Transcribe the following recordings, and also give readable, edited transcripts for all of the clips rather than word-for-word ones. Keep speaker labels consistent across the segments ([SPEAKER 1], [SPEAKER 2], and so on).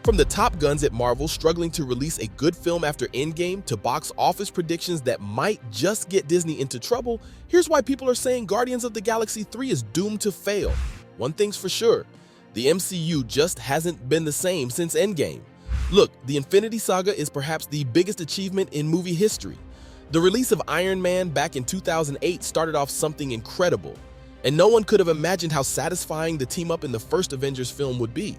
[SPEAKER 1] From the top guns at Marvel struggling to release a good film after Endgame to box office predictions that might just get Disney into trouble, here's why people are saying Guardians of the Galaxy 3 is doomed to fail. One thing's for sure, the MCU just hasn't been the same since Endgame. Look, the Infinity Saga is perhaps the biggest achievement in movie history. The release of Iron Man back in 2008 started off something incredible, and no one could have imagined how satisfying the team-up in the first Avengers film would be.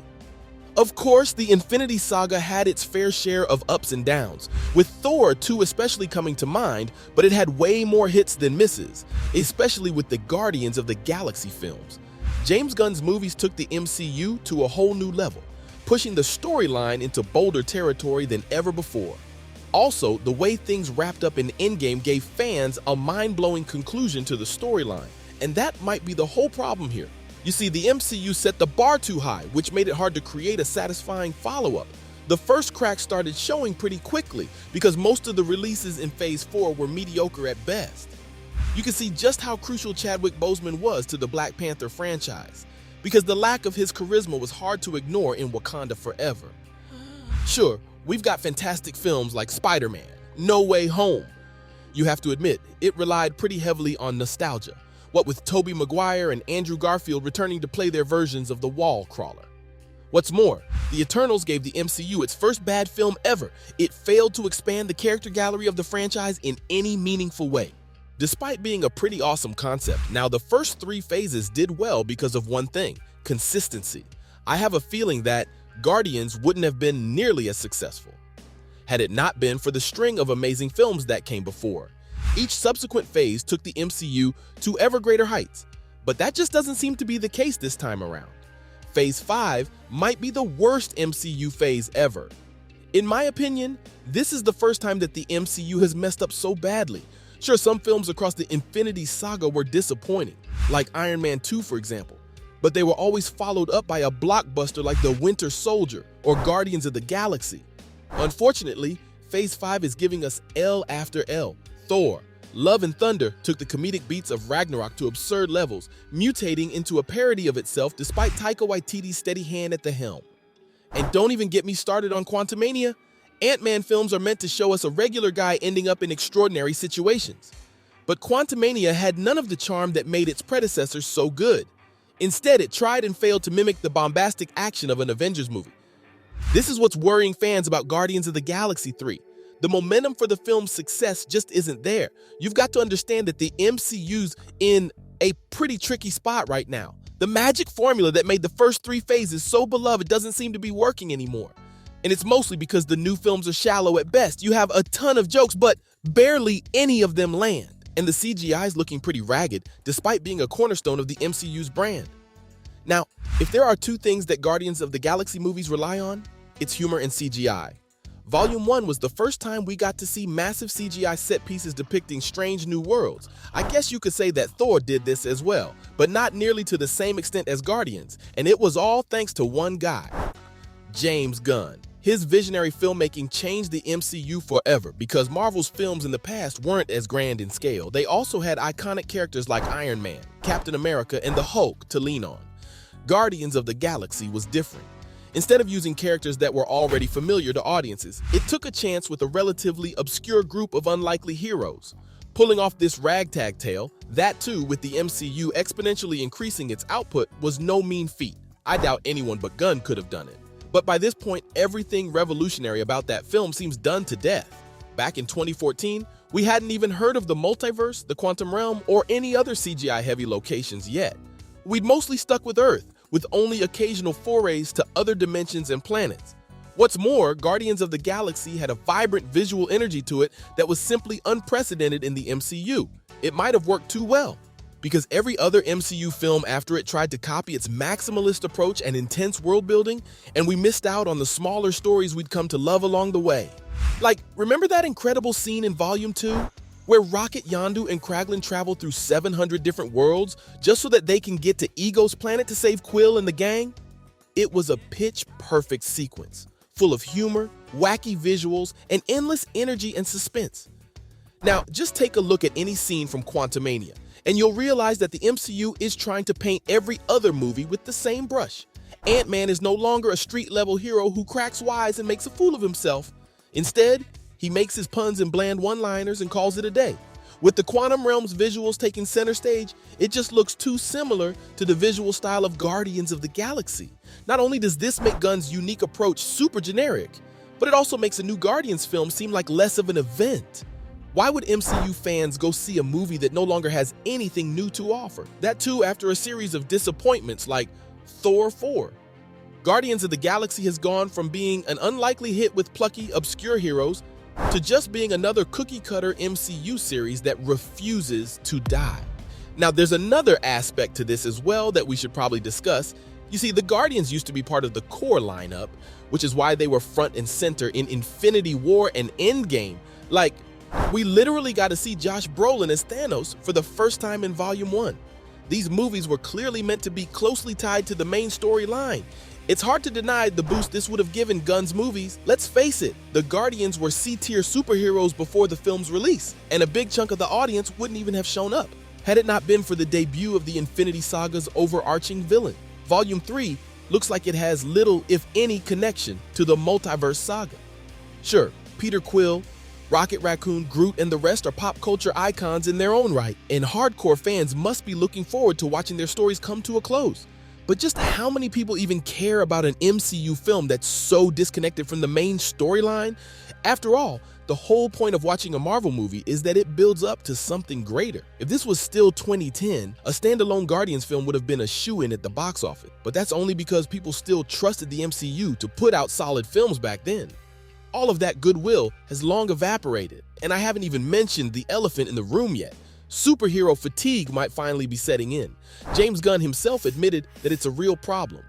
[SPEAKER 1] Of course, the Infinity Saga had its fair share of ups and downs, with Thor 2 especially coming to mind, but it had way more hits than misses, especially with the Guardians of the Galaxy films. James Gunn's movies took the MCU to a whole new level, pushing the storyline into bolder territory than ever before. Also, the way things wrapped up in Endgame gave fans a mind-blowing conclusion to the storyline, and that might be the whole problem here. You see, the MCU set the bar too high, which made it hard to create a satisfying follow-up. The first cracks started showing pretty quickly because most of the releases in Phase 4 were mediocre at best. You can see just how crucial Chadwick Boseman was to the Black Panther franchise, because the lack of his charisma was hard to ignore in Wakanda Forever. Sure, we've got fantastic films like Spider-Man, No Way Home. You have to admit, it relied pretty heavily on nostalgia, what with Tobey Maguire and Andrew Garfield returning to play their versions of the Wall Crawler. What's more, the Eternals gave the MCU its first bad film ever. It failed to expand the character gallery of the franchise in any meaningful way. Despite being a pretty awesome concept, now the first 3 phases did well because of one thing: consistency. I have a feeling that Guardians wouldn't have been nearly as successful had it not been for the string of amazing films that came before. Each subsequent phase took the MCU to ever greater heights, but that just doesn't seem to be the case this time around. Phase 5 might be the worst MCU phase ever. In my opinion, this is the first time that the MCU has messed up so badly. Sure, some films across the Infinity Saga were disappointing, like Iron Man 2 for example, but they were always followed up by a blockbuster like The Winter Soldier or Guardians of the Galaxy. Unfortunately, Phase 5 is giving us L after L. Thor, Love and Thunder took the comedic beats of Ragnarok to absurd levels, mutating into a parody of itself despite Taika Waititi's steady hand at the helm. And don't even get me started on Quantumania. Ant-Man films are meant to show us a regular guy ending up in extraordinary situations. But Quantumania had none of the charm that made its predecessors so good. Instead, it tried and failed to mimic the bombastic action of an Avengers movie. This is what's worrying fans about Guardians of the Galaxy 3. The momentum for the film's success just isn't there. You've got to understand that the MCU's in a pretty tricky spot right now. The magic formula that made the first 3 phases so beloved doesn't seem to be working anymore. And it's mostly because the new films are shallow at best. You have a ton of jokes, but barely any of them land. And the CGI is looking pretty ragged, despite being a cornerstone of the MCU's brand. Now, if there are 2 things that Guardians of the Galaxy movies rely on, it's humor and CGI. Volume 1 was the first time we got to see massive CGI set pieces depicting strange new worlds. I guess you could say that Thor did this as well, but not nearly to the same extent as Guardians, and it was all thanks to one guy, James Gunn. His visionary filmmaking changed the MCU forever because Marvel's films in the past weren't as grand in scale. They also had iconic characters like Iron Man, Captain America, and the Hulk to lean on. Guardians of the Galaxy was different. Instead of using characters that were already familiar to audiences, it took a chance with a relatively obscure group of unlikely heroes. Pulling off this ragtag tale, that too with the MCU exponentially increasing its output, was no mean feat. I doubt anyone but Gunn could have done it. But by this point, everything revolutionary about that film seems done to death. Back in 2014, we hadn't even heard of the multiverse, the quantum realm, or any other CGI-heavy locations yet. We'd mostly stuck with Earth, with only occasional forays to other dimensions and planets. What's more, Guardians of the Galaxy had a vibrant visual energy to it that was simply unprecedented in the MCU. It might have worked too well, because every other MCU film after it tried to copy its maximalist approach and intense world building, and we missed out on the smaller stories we'd come to love along the way. Like, remember that incredible scene in Volume 2? Where Rocket, Yondu, and Kraglin travel through 700 different worlds just so that they can get to Ego's planet to save Quill and the gang? It was a pitch-perfect sequence, full of humor, wacky visuals, and endless energy and suspense. Now, just take a look at any scene from Quantumania, and you'll realize that the MCU is trying to paint every other movie with the same brush. Ant-Man is no longer a street-level hero who cracks wise and makes a fool of himself. Instead, he makes his puns and bland one-liners and calls it a day. With the Quantum Realm's visuals taking center stage, it just looks too similar to the visual style of Guardians of the Galaxy. Not only does this make Gunn's unique approach super generic, but it also makes a new Guardians film seem like less of an event. Why would MCU fans go see a movie that no longer has anything new to offer? That too after a series of disappointments like Thor 4. Guardians of the Galaxy has gone from being an unlikely hit with plucky, obscure heroes to just being another cookie-cutter MCU series that refuses to die. Now, there's another aspect to this as well that we should probably discuss. You see, the Guardians used to be part of the core lineup, which is why they were front and center in Infinity War and Endgame. Like, we literally got to see Josh Brolin as Thanos for the first time in Volume 1. These movies were clearly meant to be closely tied to the main storyline. It's hard to deny the boost this would have given Gunn's movies. Let's face it, the Guardians were C-tier superheroes before the film's release, and a big chunk of the audience wouldn't even have shown up, had it not been for the debut of the Infinity Saga's overarching villain. Volume 3 looks like it has little, if any, connection to the multiverse saga. Sure, Peter Quill, Rocket Raccoon, Groot, and the rest are pop culture icons in their own right, and hardcore fans must be looking forward to watching their stories come to a close. But just how many people even care about an MCU film that's so disconnected from the main storyline? After all, the whole point of watching a Marvel movie is that it builds up to something greater. If this was still 2010, a standalone Guardians film would have been a shoo-in at the box office. But that's only because people still trusted the MCU to put out solid films back then. All of that goodwill has long evaporated, and I haven't even mentioned the elephant in the room yet. Superhero fatigue might finally be setting in. James Gunn himself admitted that it's a real problem,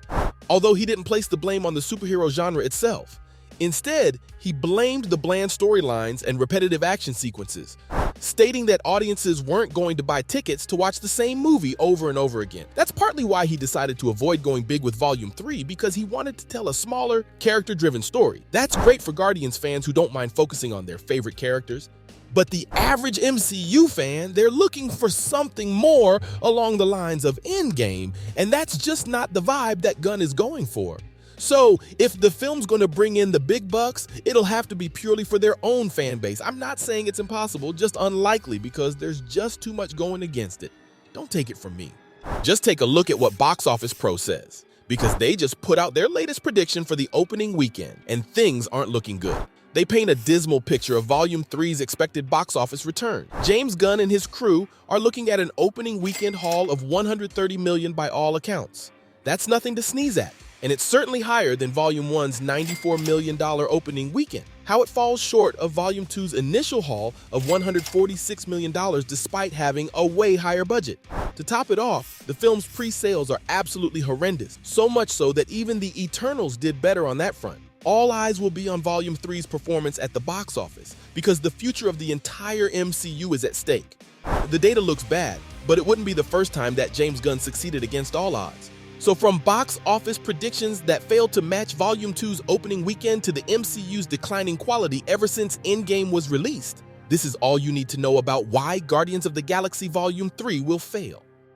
[SPEAKER 1] although he didn't place the blame on the superhero genre itself. Instead, he blamed the bland storylines and repetitive action sequences, stating that audiences weren't going to buy tickets to watch the same movie over and over again. That's partly why he decided to avoid going big with Volume 3, because he wanted to tell a smaller, character-driven story. That's great for Guardians fans who don't mind focusing on their favorite characters. But the average MCU fan, they're looking for something more along the lines of Endgame, and that's just not the vibe that Gunn is going for. So, if the film's going to bring in the big bucks, it'll have to be purely for their own fan base. I'm not saying it's impossible, just unlikely, because there's just too much going against it. Don't take it from me. Just take a look at what Box Office Pro says, because they just put out their latest prediction for the opening weekend, and things aren't looking good. They paint a dismal picture of Volume 3's expected box office return. James Gunn and his crew are looking at an opening weekend haul of $130 million by all accounts. That's nothing to sneeze at, and it's certainly higher than Volume 1's $94 million opening weekend. How it falls short of Volume 2's initial haul of $146 million despite having a way higher budget. To top it off, the film's pre-sales are absolutely horrendous, so much so that even the Eternals did better on that front. All eyes will be on Volume 3's performance at the box office, because the future of the entire MCU is at stake. The data looks bad, but it wouldn't be the first time that James Gunn succeeded against all odds. So from box office predictions that failed to match Volume 2's opening weekend to the MCU's declining quality ever since Endgame was released, this is all you need to know about why Guardians of the Galaxy Volume 3 will fail.